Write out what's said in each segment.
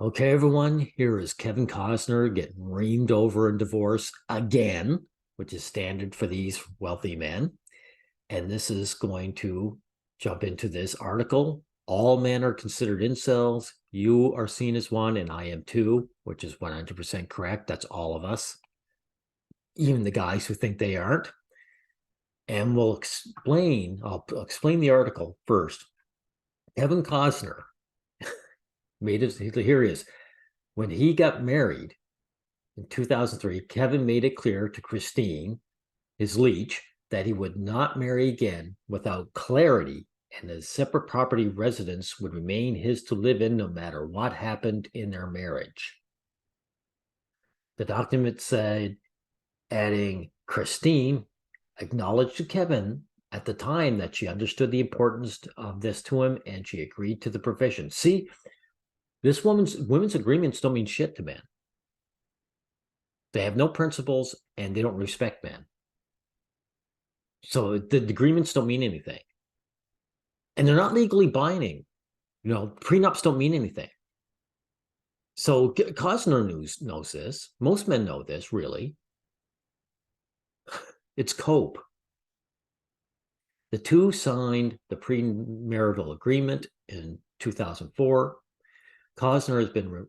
Okay, everyone, here is Kevin Costner getting reamed over in divorce again, which is standard for these wealthy men. And this is going to jump into this article. All men are considered incels. You are seen as one, and I am too, which is 100% correct. That's all of us, even the guys who think they aren't. And I'll explain the article first. Kevin Costner made it, here he is. When he got married, in 2003, Kevin made it clear to Christine, his leech, that he would not marry again without clarity, and his separate property residence would remain his to live in no matter what happened in their marriage. The document said, adding, Christine acknowledged to Kevin at the time that she understood the importance of this to him and she agreed to the provision. See, women's agreements don't mean shit to men. They have no principles and they don't respect men. So the agreements don't mean anything. And they're not legally binding. Prenups don't mean anything. So Costner knows this. Most men know this, really. It's cope. The two signed the premarital agreement in 2004. Costner has been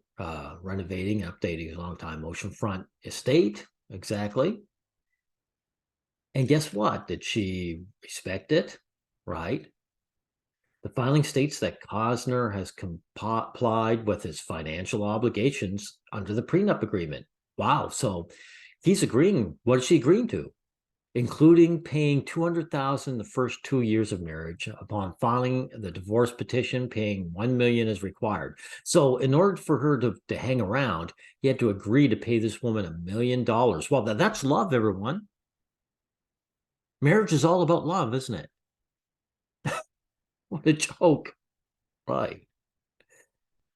renovating and updating his longtime oceanfront estate. Exactly. And guess what? Did she respect it? Right. The filing states that Costner has complied with his financial obligations under the prenup agreement. Wow. So he's agreeing. What is she agreeing to? Including paying $200,000 the first 2 years of marriage. Upon filing the divorce petition, paying $1 million is required. So in order for her to hang around, he had to agree to pay this woman $1 million. Well, that's love, everyone. Marriage is all about love, isn't it? What a joke. Right.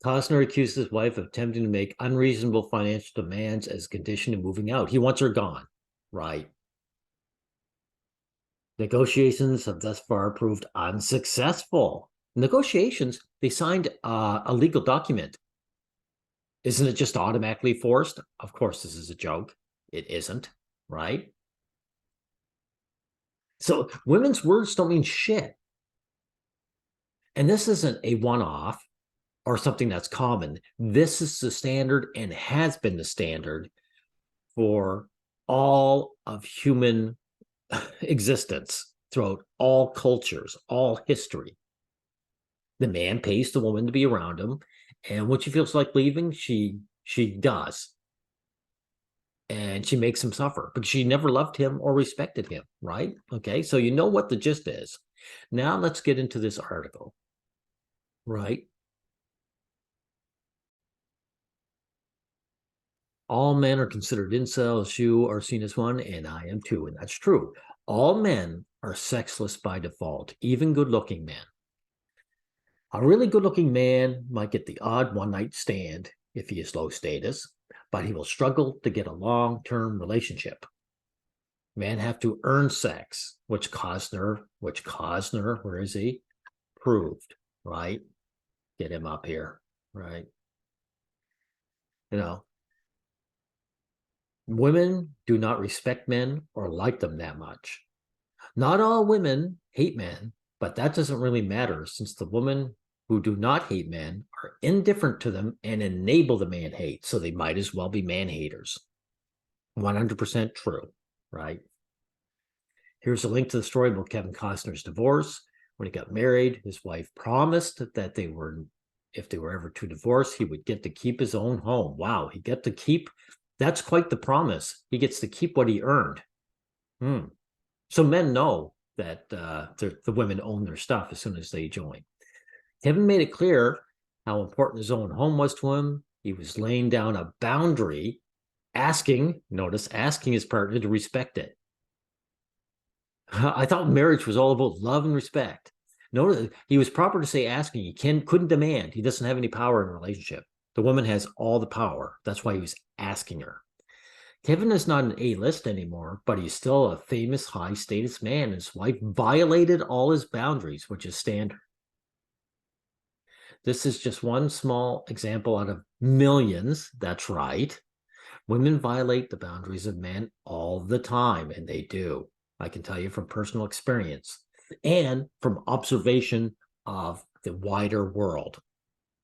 Costner accused his wife of attempting to make unreasonable financial demands as a condition to moving out. He wants her gone. Right. Negotiations have thus far proved unsuccessful. Negotiations, they signed a legal document. Isn't it just automatically forced? Of course, this is a joke. It isn't, right? So women's words don't mean shit. And this isn't a one-off or something that's common. This is the standard and has been the standard for all of human existence throughout all cultures, all history. The man pays the woman to be around him, and when she feels like leaving, she does. And she makes him suffer, but she never loved him or respected him, right? Okay, so you know what the gist is. Now let's get into this article, right? All men are considered incels. You are seen as one, and I am too, and that's true. All men are sexless by default, even good-looking men. A really good-looking man might get the odd one-night stand if he is low status, but he will struggle to get a long-term relationship. Men have to earn sex, which Costner, where is he? Proved, right? Get him up here, right? Women do not respect men or like them that much. Not all women hate men, but that doesn't really matter since the women who do not hate men are indifferent to them and enable the man hate. So they might as well be man haters. 100% true, right? Here's a link to the story about Kevin Costner's divorce. When he got married, his wife promised that if they were ever to divorce, he would get to keep his own home. Wow, he get to keep, that's quite the promise. He gets to keep what he earned. So men know that the women own their stuff as soon as they join. Kevin made it clear how important his own home was to him. He was laying down a boundary, asking his partner to respect it. I thought marriage was all about love and respect. Notice he was proper to say asking. He couldn't demand. He doesn't have any power in a relationship. The woman has all the power. That's why he was asking her. Kevin is not an A-list anymore, but he's still a famous high-status man. His wife violated all his boundaries, which is standard. This is just one small example out of Millions, that's right. Women violate the boundaries of men all the time, and they do. I can tell you from personal experience and from observation of the wider world,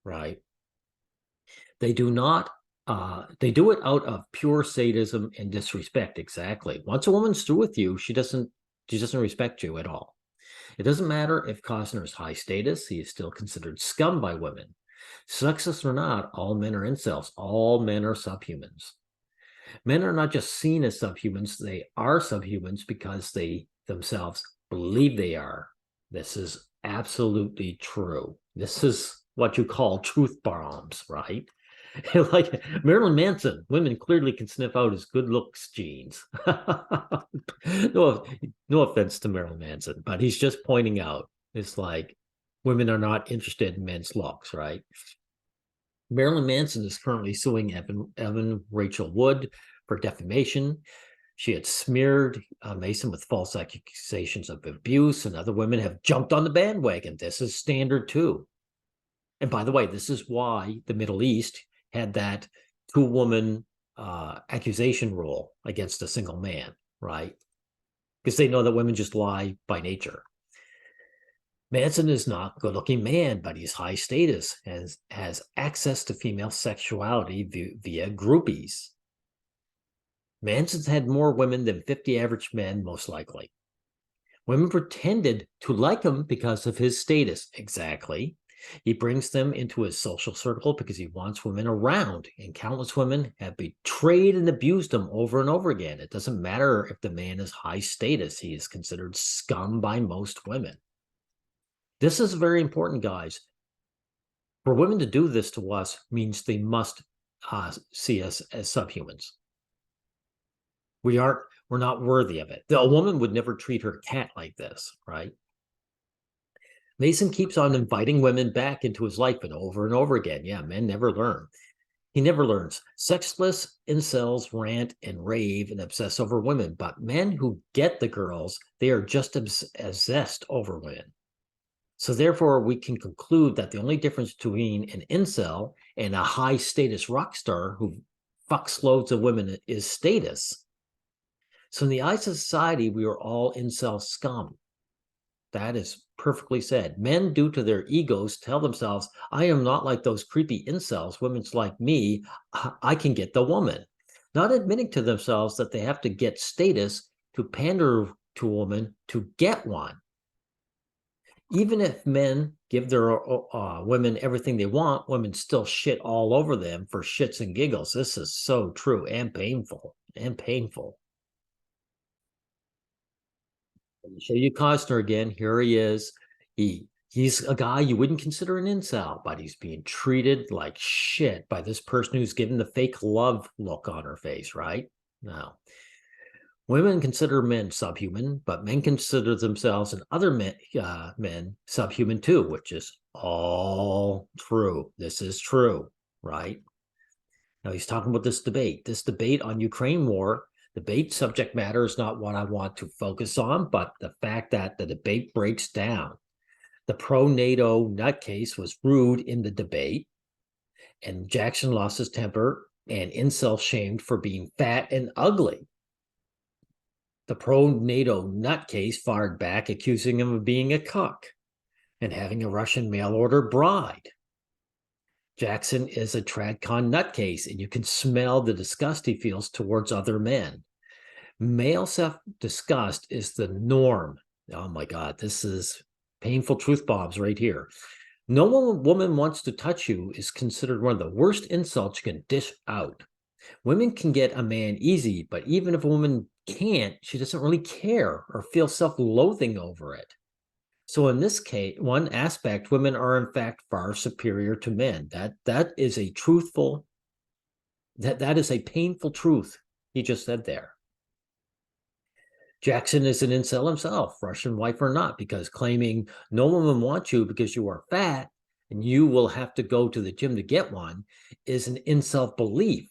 right? They do not, they do it out of pure sadism and disrespect. Exactly. Once a woman's through with you, she doesn't respect you at all. It doesn't matter if Costner is high status, he is still considered scum by women. Sexist or not, all men are incels. All men are subhumans. Men are not just seen as subhumans, they are subhumans because they themselves believe they are. This is absolutely true. This is what you call truth bombs, right? Like Marilyn Manson, women clearly can sniff out his good looks genes. no, no offense to Marilyn Manson, but he's just pointing out it's like women are not interested in men's looks, right? Marilyn Manson is currently suing Evan Rachel Wood for defamation. She had smeared Mason with false accusations of abuse, and other women have jumped on the bandwagon. This is standard too. And by the way, this is why the Middle East had that two-woman accusation rule against a single man, right? Because they know that women just lie by nature. Manson is not a good-looking man, but he's high status and has access to female sexuality via groupies. Manson's had more women than 50 average men, most likely. Women pretended to like him because of his status. Exactly. He brings them into his social circle because he wants women around, and countless women have betrayed and abused him over and over again. It doesn't matter if the man is high status, he is considered scum by most women. This is very important, guys. For women to do this to us means they must see us as subhumans. We're not worthy of it. A woman would never treat her cat like this, right? Mason keeps on inviting women back into his life and over again. Yeah, men never learn. He never learns. Sexless incels rant and rave and obsess over women, but men who get the girls, they are just obsessed over women. So therefore, we can conclude that the only difference between an incel and a high status rock star who fucks loads of women is status. So in the eyes of society, we are all incel scum. That is perfectly said. Men, due to their egos, tell themselves, I am not like those creepy incels. Women's like me. I can get the woman. Not admitting to themselves that they have to get status to pander to a woman to get one. Even if men give their women everything they want, women still shit all over them for shits and giggles. This is so true and painful. Let me show you Costner again. Here he is. He's a guy you wouldn't consider an incel, but he's being treated like shit by this person who's given the fake love look on her face, right? Now, women consider men subhuman, but men consider themselves and other men subhuman too, which is all true. This is true, right? Now he's talking about this debate. This debate on Ukraine war, debate subject matter is not what I want to focus on, but the fact that the debate breaks down. The pro-NATO nutcase was rude in the debate, and Jackson lost his temper and incel shamed for being fat and ugly. The pro-NATO nutcase fired back, accusing him of being a cuck and having a Russian mail-order bride. Jackson is a tradcon nutcase, and you can smell the disgust he feels towards other men. Male self-disgust is the norm. Oh my God, this is painful truth bombs right here. No woman wants to touch you is considered one of the worst insults you can dish out. Women can get a man easy, but even if a woman can't, she doesn't really care or feel self-loathing over it. So in this case, one aspect, women are in fact far superior to men. That is a truthful, that is a painful truth he just said there. Jackson is an incel himself, Russian wife or not, because claiming no woman wants you because you are fat and you will have to go to the gym to get one is an incel belief.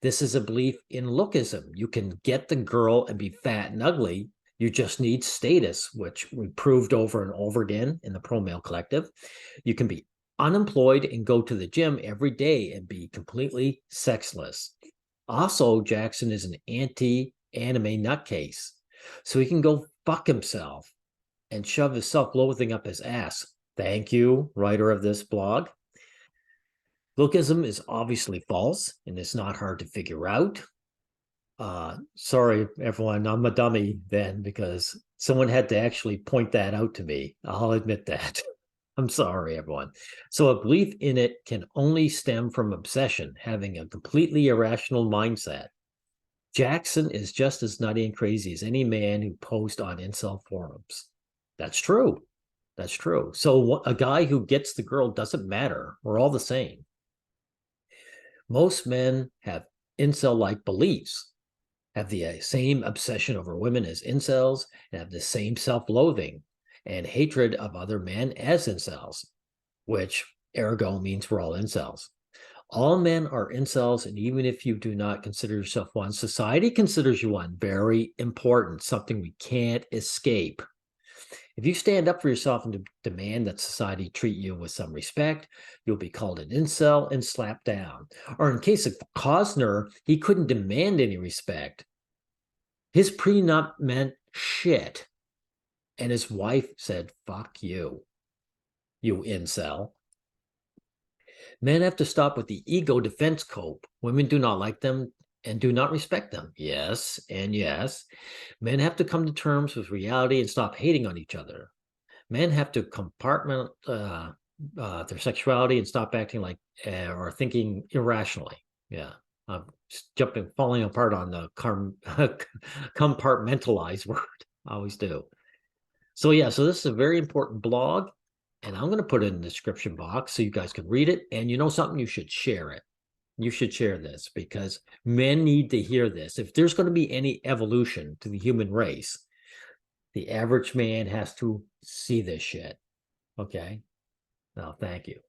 This is a belief in lookism. You can get the girl and be fat and ugly. You just need status, which we proved over and over again in the pro-male collective. You can be unemployed and go to the gym every day and be completely sexless. Also, Jackson is an anti-anime nutcase, so he can go fuck himself and shove his self-loathing up his ass. Thank you, writer of this blog. Lookism is obviously false, and it's not hard to figure out. Sorry, everyone, I'm a dummy then because someone had to actually point that out to me. I'll admit that. I'm sorry, everyone. So a belief in it can only stem from obsession, having a completely irrational mindset. Jackson is just as nutty and crazy as any man who posts on incel forums. That's true. That's true. So a guy who gets the girl doesn't matter. We're all the same. Most men have incel-like beliefs, have the same obsession over women as incels, and have the same self-loathing and hatred of other men as incels, which ergo means we're all incels. All men are incels, and even if you do not consider yourself one, society considers you one. Very important, something we can't escape. If you stand up for yourself and demand that society treat you with some respect, you'll be called an incel and slapped down. Or in case of Costner, he couldn't demand any respect. His prenup meant shit. And his wife said, fuck you, you incel. Men have to stop with the ego defense cope. Women do not like them and do not respect them. Yes, and yes. Men have to come to terms with reality and stop hating on each other. Men have to compartment their sexuality and stop acting like or thinking irrationally. Yeah, I'm falling apart on the compartmentalized word. I always do. So yeah, so this is a very important blog, and I'm going to put it in the description box so you guys can read it. And you know something, you should share it. You should share this because men need to hear this. If there's going to be any evolution to the human race, the average man has to see this shit. Okay? Now, thank you.